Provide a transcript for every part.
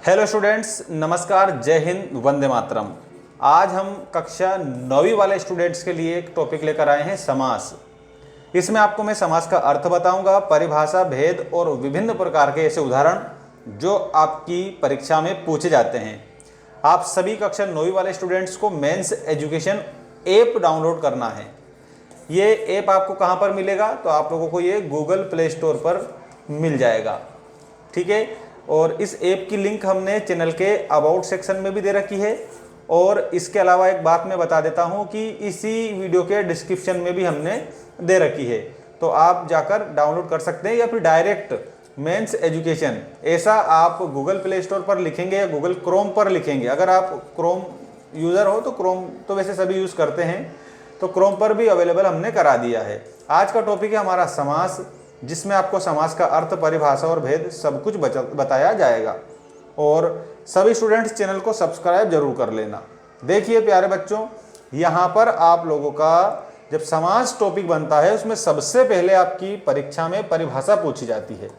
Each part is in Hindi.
हेलो स्टूडेंट्स, नमस्कार, जय हिंद, वंदे मातरम। आज हम कक्षा 9वीं वाले स्टूडेंट्स के लिए एक टॉपिक लेकर आए हैं, समास। इसमें आपको मैं समास का अर्थ बताऊंगा, परिभाषा, भेद और विभिन्न प्रकार के ऐसे उदाहरण जो आपकी परीक्षा में पूछे जाते हैं। आप सभी कक्षा 9वीं वाले स्टूडेंट्स को मेंस एजुकेशन ऐप डाउनलोड करना है। ये ऐप आपको कहाँ पर मिलेगा? तो आप लोगों को ये गूगल प्ले स्टोर पर मिल जाएगा, ठीक है। और इस ऐप की लिंक हमने चैनल के अबाउट सेक्शन में भी दे रखी है। और इसके अलावा एक बात मैं बता देता हूँ कि इसी वीडियो के डिस्क्रिप्शन में भी हमने दे रखी है, तो आप जाकर डाउनलोड कर सकते हैं, या फिर डायरेक्ट मेंस एजुकेशन ऐसा आप गूगल प्ले स्टोर पर लिखेंगे या गूगल क्रोम पर लिखेंगे। अगर आप क्रोम यूज़र हो तो क्रोम तो वैसे सभी यूज़ करते हैं, तो क्रोम पर भी अवेलेबल हमने करा दिया है। आज का टॉपिक है हमारा समास, जिसमें आपको समास का अर्थ, परिभाषा और भेद सब कुछ बताया जाएगा। और सभी स्टूडेंट्स चैनल को सब्सक्राइब जरूर कर लेना। देखिए प्यारे बच्चों, यहाँ पर आप लोगों का जब समास टॉपिक बनता है उसमें सबसे पहले आपकी परीक्षा में परिभाषा पूछी जाती है।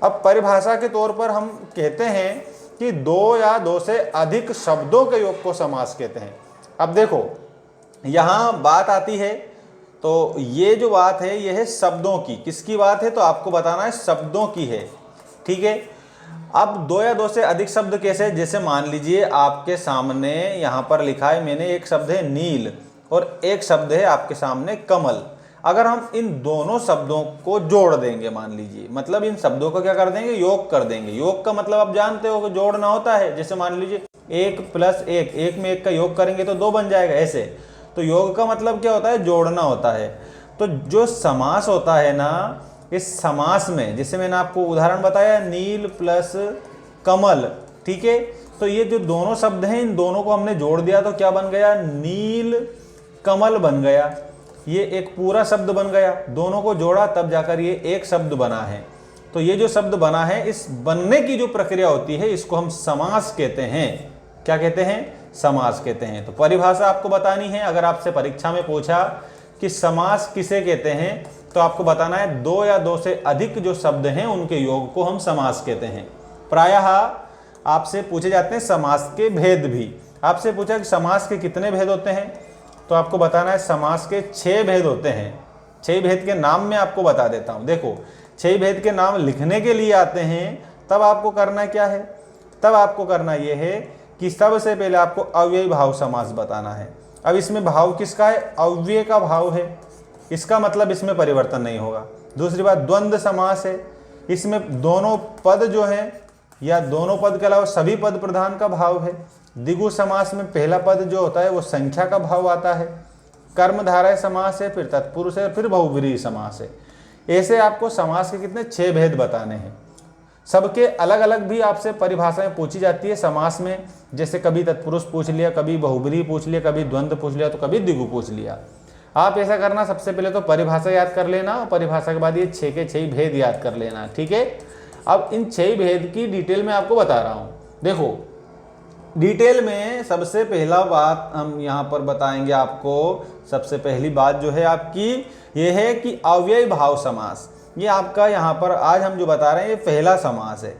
अब परिभाषा के तौर पर हम कहते हैं कि दो या दो से अधिक शब्दों के योग को समास कहते हैं। अब देखो, यहाँ बात आती है, तो ये जो बात है ये है शब्दों की। किसकी बात है? तो आपको बताना है शब्दों की है, ठीक है। अब दो या दो से अधिक शब्द कैसे? जैसे मान लीजिए आपके सामने यहाँ पर लिखा है, मैंने एक शब्द है नील और एक शब्द है आपके सामने कमल। अगर हम इन दोनों शब्दों को जोड़ देंगे, मान लीजिए, मतलब इन शब्दों को क्या कर देंगे? योग कर देंगे। योग का मतलब आप जानते हो कि जोड़ना होता है। जैसे मान लीजिए 1 + 1, 1 में 1 का योग करेंगे तो 2 बन जाएगा, ऐसे। तो योग का मतलब क्या होता है? जोड़ना होता है। तो जो समास होता है ना, इस समास में जैसे मैंने आपको उदाहरण बताया, नील प्लस कमल, ठीक है। तो ये जो दोनों शब्द हैं, इन दोनों को हमने जोड़ दिया तो क्या बन गया? नील कमल बन गया। ये एक पूरा शब्द बन गया। दोनों को जोड़ा तब जाकर ये एक शब्द बना है। तो ये जो शब्द बना है, इस बनने की जो प्रक्रिया होती है, इसको हम समास कहते हैं। क्या कहते हैं? समास कहते हैं। तो परिभाषा आपको बतानी है। अगर आपसे परीक्षा में पूछा कि समास किसे कहते हैं, तो आपको बताना है दो या दो से अधिक जो शब्द हैं उनके योग को हम समास कहते हैं। प्रायः आपसे पूछे जाते हैं समास के भेद भी। आपसे पूछा कि समास के कितने भेद होते हैं, तो आपको बताना है समास के 6 भेद होते हैं। 6 भेद के नाम मैं आपको बता देता हूँ। देखो, 6 भेद के नाम लिखने के लिए आते हैं, तब आपको करना क्या है? तब आपको करना यह है कि सबसे पहले आपको अव्ययी भाव समास बताना है। अब इसमें भाव किसका है? अव्यय का भाव है। इसका मतलब इसमें परिवर्तन नहीं होगा। दूसरी बात, द्वंद्व समास है। इसमें दोनों पद जो हैं, या दोनों पद के अलावा सभी पद प्रधान का भाव है। द्विगु समास में पहला पद जो होता है वो संख्या का भाव आता है। कर्मधारय समास है, फिर तत्पुरुष है, फिर बहुव्रीहि समास है। ऐसे आपको समास के कितने? 6 भेद बताने हैं। सबके अलग अलग भी आपसे परिभाषाएं पूछी जाती है समास में। जैसे कभी तत्पुरुष पूछ लिया, कभी बहुव्रीहि पूछ लिया, कभी द्वंद्व पूछ लिया, तो कभी द्विगु पूछ लिया। आप ऐसा करना, सबसे पहले तो परिभाषा याद कर लेना, और परिभाषा के बाद ये 6 के 6 भेद याद कर लेना, ठीक है। अब इन 6 भेद की डिटेल में आपको बता रहा हूँ। देखो, डिटेल में सबसे पहला बात हम यहाँ पर बताएंगे आपको। सबसे पहली बात जो है आपकी ये है कि अव्ययी भाव समास। ये आपका यहाँ पर आज हम जो बता रहे हैं ये पहला समास है।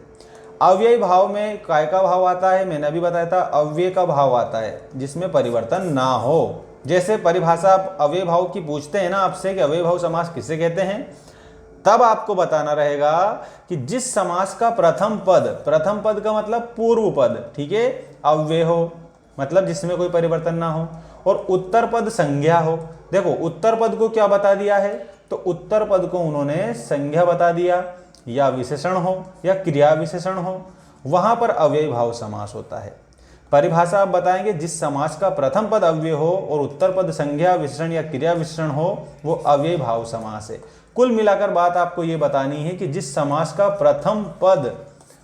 अव्ययी भाव में काय का भाव आता है? मैंने अभी बताया था, अव्यय का भाव आता है जिसमें परिवर्तन ना हो। जैसे परिभाषा आप अव्यय भाव की पूछते हैं ना आपसे कि अव्यय भाव समास किसे कहते हैं, तब आपको बताना रहेगा कि जिस समास का प्रथम पद का मतलब पूर्व पद, ठीक है, अव्यय हो, मतलब जिसमें कोई परिवर्तन ना हो, और उत्तर पद संज्ञा हो। देखो, उत्तर पद को क्या बता दिया है? तो उत्तर पद को उन्होंने संज्ञा बता दिया, या विशेषण हो या क्रिया विशेषण हो, वहां पर अव्ययी भाव समास होता है। परिभाषा आप बताएंगे, जिस समास का प्रथम पद अव्यय हो और उत्तर पद संज्ञा विशेषण या क्रिया विशेषण हो, वो अव्ययी भाव समास है। कुल मिलाकर बात आपको ये बतानी है कि जिस समास का प्रथम पद,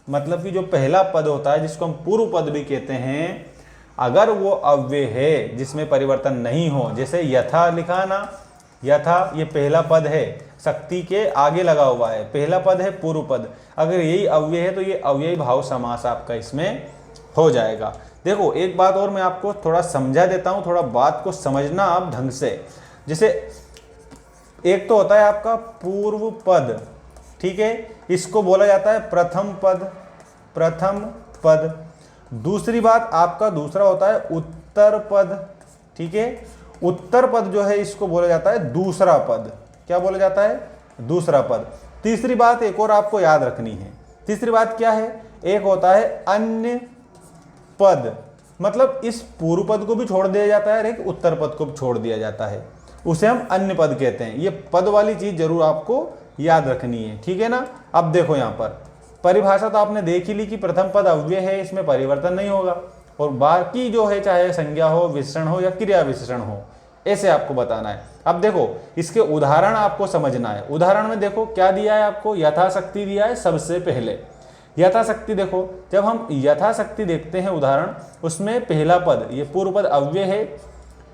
मतलब कि जो पहला पद होता है, जिसको हम पूर्व पद भी कहते हैं, अगर वो अव्यय है जिसमें परिवर्तन नहीं हो, जैसे यथा लिखा ना, यथा ये पहला पद है, शक्ति के आगे लगा हुआ है, पहला पद है पूर्व पद, अगर यही अव्यय है तो ये अव्ययी भाव समास आपका इसमें हो जाएगा। देखो, एक बात और मैं आपको थोड़ा समझा देता हूँ, थोड़ा बात को समझना आप ढंग से। जैसे एक तो होता है आपका पूर्व पद, ठीक है, इसको बोला जाता है प्रथम पद। प्रथम पद। दूसरी बात आपका दूसरा होता है उत्तर पद। ठीक है, उत्तर पद जो है इसको बोला जाता है दूसरा पद। क्या बोला जाता है? दूसरा पद। तीसरी बात एक और आपको याद रखनी है। तीसरी बात क्या है? एक होता है अन्य पद, मतलब इस पूर्व पद को भी छोड़ दिया जाता है और एक उत्तर पद को भी छोड़ दिया जाता है, उसे हम अन्य पद कहते हैं। ये पद वाली चीज जरूर आपको याद रखनी है, ठीक है ना। अब देखो यहाँ पर परिभाषा तो आपने देख ही ली कि प्रथम पद अव्यय है, इसमें परिवर्तन नहीं होगा, और बाकी जो है चाहे संज्ञा हो, विशेषण हो या क्रिया विशेषण हो, ऐसे आपको बताना है। अब देखो इसके उदाहरण आपको समझना है। उदाहरण में देखो क्या दिया है आपको, यथाशक्ति दिया है सबसे पहले। यथाशक्ति देखो, जब हम यथाशक्ति देखते हैं उदाहरण, उसमें पहला पद ये पूर्व पद अव्यय है,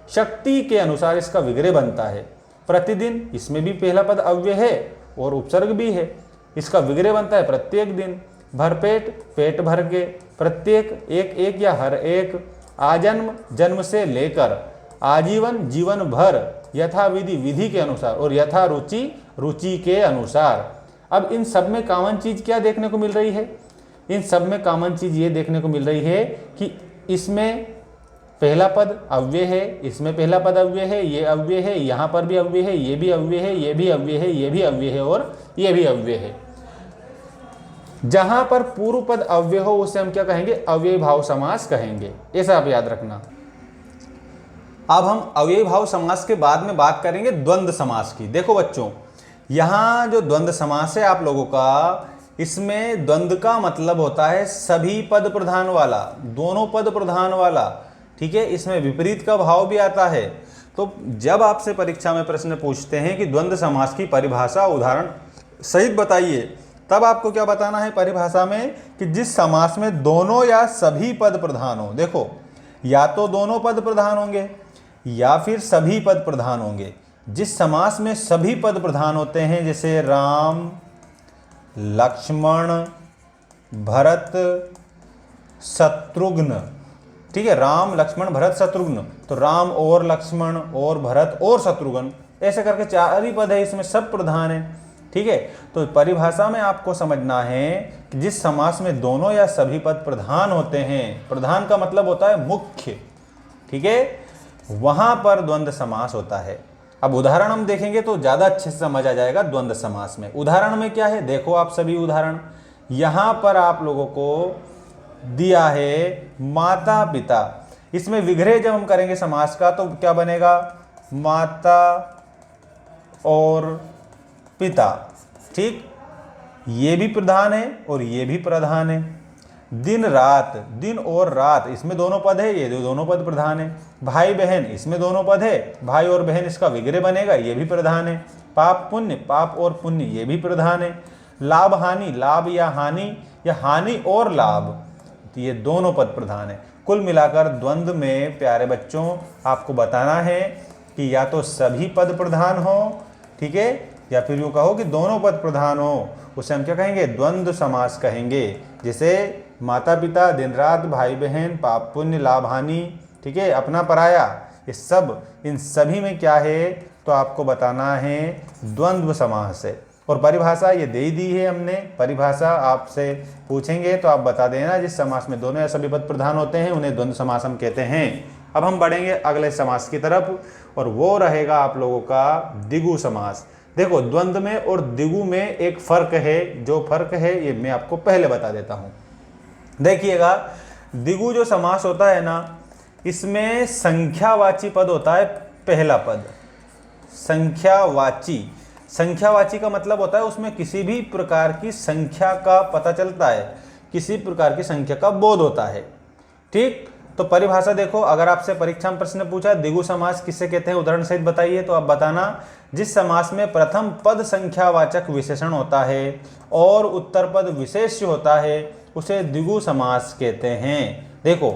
शक्ति के अनुसार इसका विग्रह बनता है। प्रतिदिन, इसमें भी पहला पद अव्यय है और उपसर्ग भी है, इसका विग्रह बनता है प्रत्येक दिन। भरपेट, पेट भर के, प्रत्येक, एक एक या हर एक, आजन्म, जन्म से लेकर, आजीवन, जीवन भर, यथाविधि, विधि के अनुसार, और यथा रुचि, रुचि के अनुसार। अब इन सब में कॉमन चीज क्या देखने को मिल रही है? इन सब में कॉमन चीज ये देखने को मिल रही है कि इसमें पहला पद अव्यय है, इसमें पहला पद अव्यय है, ये अव्यय है, यहाँ पर भी अव्यय है, ये भी अव्यय है, ये भी अव्यय है, ये भी अव्यय है और ये भी अव्यय है। जहां पर पूर्व पद अव्यय हो उसे हम क्या कहेंगे? अव्ययी भाव समास कहेंगे। ऐसा आप याद रखना। अब हम अव्ययी भाव समास के बाद में बात करेंगे द्वंद्व समास की। देखो बच्चों, यहां जो द्वंद्व समास है आप लोगों का, इसमें द्वंद्व का मतलब होता है सभी पद प्रधान वाला, दोनों पद प्रधान वाला। ठीक है, इसमें विपरीत का भाव भी आता है। तो जब आपसे परीक्षा में प्रश्न पूछते हैं कि द्वंद्व समास की परिभाषा उदाहरण सहित बताइए, तब आपको क्या बताना है परिभाषा में कि जिस समास में दोनों या सभी पद प्रधान हो। देखो, या तो दोनों पद प्रधान होंगे या फिर सभी पद प्रधान होंगे। जिस समास में सभी पद प्रधान होते हैं, जैसे राम, लक्ष्मण, भरत, शत्रुघ्न। ठीक है, राम, लक्ष्मण, भरत, शत्रुघ्न, तो राम और लक्ष्मण और भरत और शत्रुघ्न, ऐसे करके 4 ही पद है, इसमें सब प्रधान है। ठीक है, तो परिभाषा में आपको समझना है कि जिस समास में दोनों या सभी पद प्रधान होते हैं, प्रधान का मतलब होता है मुख्य, ठीक है, वहां पर द्वंद्व समास होता है। अब उदाहरण हम देखेंगे तो ज्यादा अच्छे से समझ आ जाएगा द्वंद्व समास में। उदाहरण में क्या है, देखो आप सभी उदाहरण यहां पर आप लोगों को दिया है माता पिता। इसमें विग्रह जब हम करेंगे समास का तो क्या बनेगा? माता और पिता। ठीक, ये भी प्रधान है और ये भी प्रधान है। दिन रात, दिन और रात, इसमें दोनों पद है, ये दोनों पद प्रधान है। भाई बहन, इसमें दोनों पद है, भाई और बहन, इसका विग्रह बनेगा, ये भी प्रधान है। पाप पुण्य, पाप और पुण्य, ये भी प्रधान है। लाभ हानि, लाभ या हानि और लाभ, तो ये दोनों पद प्रधान है। कुल मिलाकर द्वंद्व में प्यारे बच्चों आपको बताना है कि या तो सभी पद प्रधान हो, ठीक है, या फिर यूँ कहो कि दोनों पद प्रधान हो, उसे हम क्या कहेंगे? द्वंद्व समास कहेंगे। जैसे माता पिता, दिन रात, भाई बहन, पाप पुण्य, लाभ हानि, ठीक है, अपना पराया, ये सब, इन सभी में क्या है तो आपको बताना है द्वंद्व समास है। और परिभाषा ये दे ही दी है हमने। परिभाषा आपसे पूछेंगे तो आप बता देना, जिस समास में दोनों या सभी पद प्रधान होते हैं उन्हें द्वंद्व समास हम कहते हैं। अब हम बढ़ेंगे अगले समास की तरफ और वो रहेगा आप लोगों का द्विगु समास। देखो, द्वंद्व में और द्विगु में एक फर्क है, जो फर्क है ये मैं आपको पहले बता देता हूं। देखिएगा, द्विगु जो समास होता है ना, इसमें संख्यावाची पद होता है पहला पद। संख्यावाची, संख्यावाची का मतलब होता है उसमें किसी भी प्रकार की संख्या का पता चलता है, किसी प्रकार की संख्या का बोध होता है। ठीक, तो परिभाषा देखो, अगर आपसे परीक्षा में प्रश्न पूछा द्विगु समास किसे कहते हैं, उदाहरण सहित बताइए, तो आप बताना जिस समास में प्रथम पद संख्यावाचक विशेषण होता है और उत्तर पद विशेष्य होता है उसे द्विगु समास कहते हैं। देखो,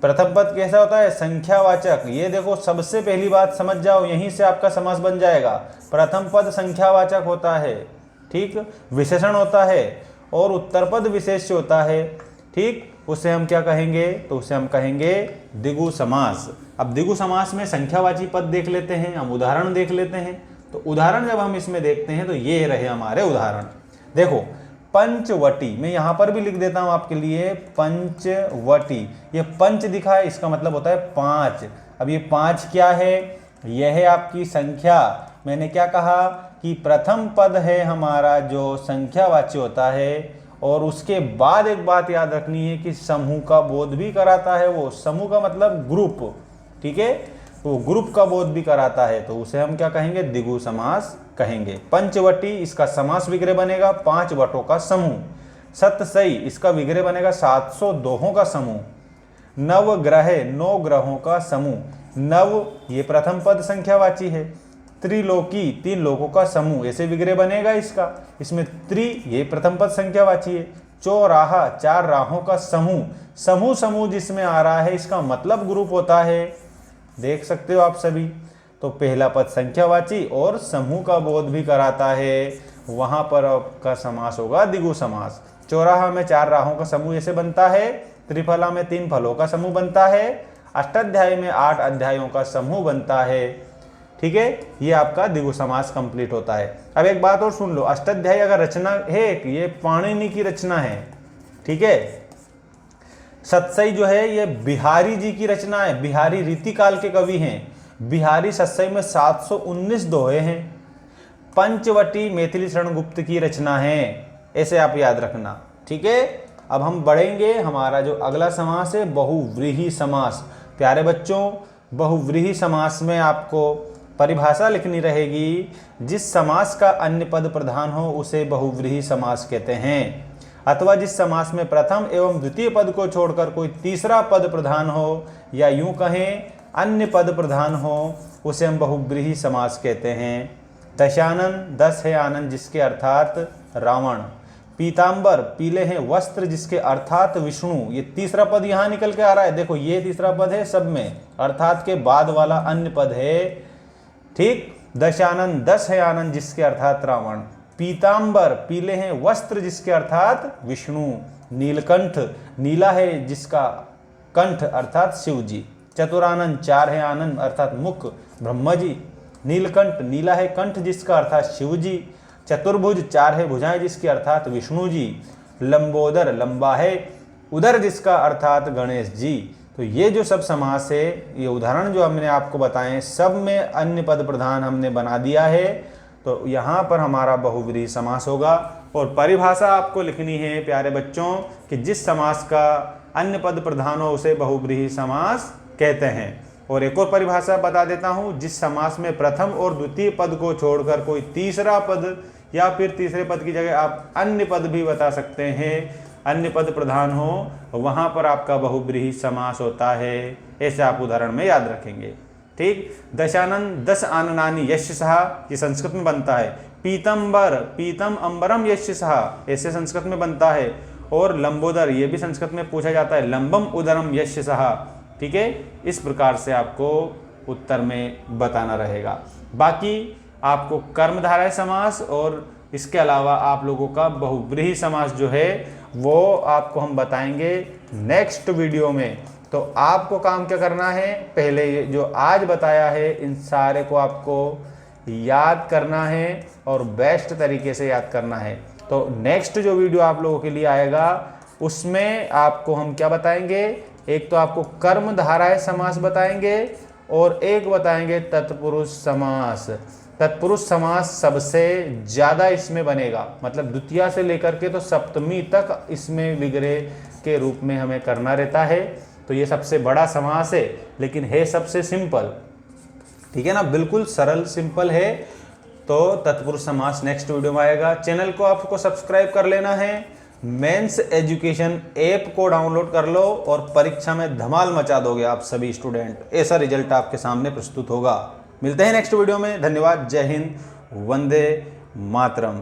प्रथम पद कैसा होता है? संख्यावाचक। ये देखो, सबसे पहली बात समझ जाओ, यहीं से आपका समास बन जाएगा। प्रथम पद संख्यावाचक होता है, ठीक, विशेषण होता है, और उत्तर पद विशेष्य होता है, ठीक, उसे हम क्या कहेंगे? तो उसे हम कहेंगे द्विगु समास। अब द्विगु समास में संख्यावाची पद देख लेते हैं, हम उदाहरण देख लेते हैं। तो उदाहरण जब हम इसमें देखते हैं तो ये रहे हमारे उदाहरण। देखो, पंचवटी, मैं यहाँ पर भी लिख देता हूँ आपके लिए पंचवटी। ये पंच दिखा है, इसका मतलब होता है 5। अब ये 5 क्या है? यह है आपकी संख्या। मैंने क्या कहा कि प्रथम पद है हमारा जो संख्यावाची होता है, और उसके बाद एक बात याद रखनी है कि समूह का बोध भी कराता है। वो समूह का मतलब ग्रुप, ठीक है, तो ग्रुप का बोध भी कराता है, तो उसे हम क्या कहेंगे? द्विगु समास कहेंगे। पंचवटी इसका समास विग्रह बनेगा 5 वटों का समूह। सतसई इसका विग्रह बनेगा 702 का समूह। नवग्रह 9 ग्रहों का समूह। नव ये प्रथम पद संख्यावाची है। त्रिलोकी 3 लोकों का समूह, ऐसे विग्रह बनेगा इसका। इसमें त्रि ये प्रथम पद संख्यावाची है। चौराहा 4 राहों का समूह। समूह समूह जिसमें आ रहा है इसका मतलब ग्रुप होता है, देख सकते हो आप सभी। तो पहला पद संख्यावाची और समूह का बोध भी कराता है, वहां पर आपका समास होगा द्विगु समास। चौराहा में 4 राहों का समूह ऐसे बनता है। त्रिफला में 3 फलों का समूह बनता है। अष्टाध्यायी में 8 अध्यायों का समूह बनता है, ठीक है। ये आपका द्विगु समास कंप्लीट होता है। अब एक बात और सुन लो, अष्टाध्यायी अगर रचना है, ये पाणिनि की रचना है, ठीक है। सतसई जो है ये बिहारी जी की रचना है, बिहारी रीतिकाल के कवि हैं। बिहारी सतसई में 719 दोहे हैं। पंचवटी मैथिली शरण गुप्त की रचना है, ऐसे आप याद रखना, ठीक है। अब हम बढ़ेंगे, हमारा जो अगला समास है बहुव्रीहि समास। प्यारे बच्चों, बहुव्रीहि समास में आपको परिभाषा लिखनी रहेगी। जिस समास का अन्य पद प्रधान हो उसे बहुव्रीहि समास कहते हैं, अथवा जिस समास में प्रथम एवं द्वितीय पद को छोड़कर कोई तीसरा पद प्रधान हो, या यूं कहें अन्य पद प्रधान हो, उसे हम बहुव्रीहि समास कहते हैं। दशानन 10 है आनंद जिसके अर्थात रावण। पीतांबर पीले हैं वस्त्र जिसके अर्थात विष्णु। ये तीसरा पद यहाँ निकल के आ रहा है, देखो ये तीसरा पद है सब में, अर्थात के बाद वाला अन्य पद है, ठीक। दशानन 10 है आनंद जिसके अर्थात रावण। पीतांबर पीले हैं वस्त्र जिसके अर्थात विष्णु। नीलकंठ नीला है जिसका कंठ अर्थात शिव जी। चतुरानन 4 है आनंद अर्थात मुख ब्रह्मा जी। नीलकंठ नीला है कंठ जिसका अर्थात शिव जी। चतुर्भुज 4 है भुजाएं जिसकी अर्थात विष्णु जी। लंबोदर लंबा है उदर जिसका अर्थात गणेश जी। तो ये जो सब समास है, ये उदाहरण जो हमने आपको बताए, सब में अन्य पद प्रधान हमने बना दिया है। तो यहाँ पर हमारा बहुव्रीहि समास होगा। और परिभाषा आपको लिखनी है प्यारे बच्चों कि जिस समास का अन्य पद प्रधान हो उसे बहुव्रीहि समास कहते हैं। और एक और परिभाषा बता देता हूँ, जिस समास में प्रथम और द्वितीय पद को छोड़कर कोई तीसरा पद या फिर तीसरे पद की जगह आप अन्य पद भी बता सकते हैं, अन्य पद प्रधान हो, वहां पर आपका बहुव्रीहि समास होता है। ऐसे आप उदाहरण में याद रखेंगे, ठीक। दशानन 10 आननानि यस्य सहा, ये संस्कृत में बनता है। पीतंबर पीतम अंबरम यस्य सहा, ऐसे संस्कृत में बनता है। और लंबोदर ये भी संस्कृत में पूछा जाता है, लंबम उदरम यस्य सहा, ठीक है। इस प्रकार से आपको उत्तर में बताना रहेगा। बाकी आपको कर्मधारय समास और इसके अलावा आप लोगों का बहुव्रीहि समास जो है वो आपको हम बताएंगे नेक्स्ट वीडियो में। तो आपको काम क्या करना है, पहले ये जो आज बताया है इन सारे को आपको याद करना है और बेस्ट तरीके से याद करना है। तो नेक्स्ट जो वीडियो आप लोगों के लिए आएगा उसमें आपको हम क्या बताएंगे, एक तो आपको कर्मधारय समास बताएंगे और एक बताएंगे तत्पुरुष समास। तत्पुरुष समास सबसे ज़्यादा इसमें बनेगा, मतलब द्वितीया से लेकर के तो सप्तमी तक इसमें विग्रह के रूप में हमें करना रहता है। तो ये सबसे बड़ा समास है, लेकिन है सबसे सिंपल, ठीक है ना, बिल्कुल सरल सिंपल है। तो तत्पुरुष समास नेक्स्ट वीडियो में आएगा। चैनल को आपको सब्सक्राइब कर लेना है। मेंस एजुकेशन ऐप को डाउनलोड कर लो और परीक्षा में धमाल मचा दोगे आप सभी स्टूडेंट, ऐसा रिजल्ट आपके सामने प्रस्तुत होगा। मिलते हैं नेक्स्ट वीडियो में। धन्यवाद। जय हिंद। वंदे मातरम।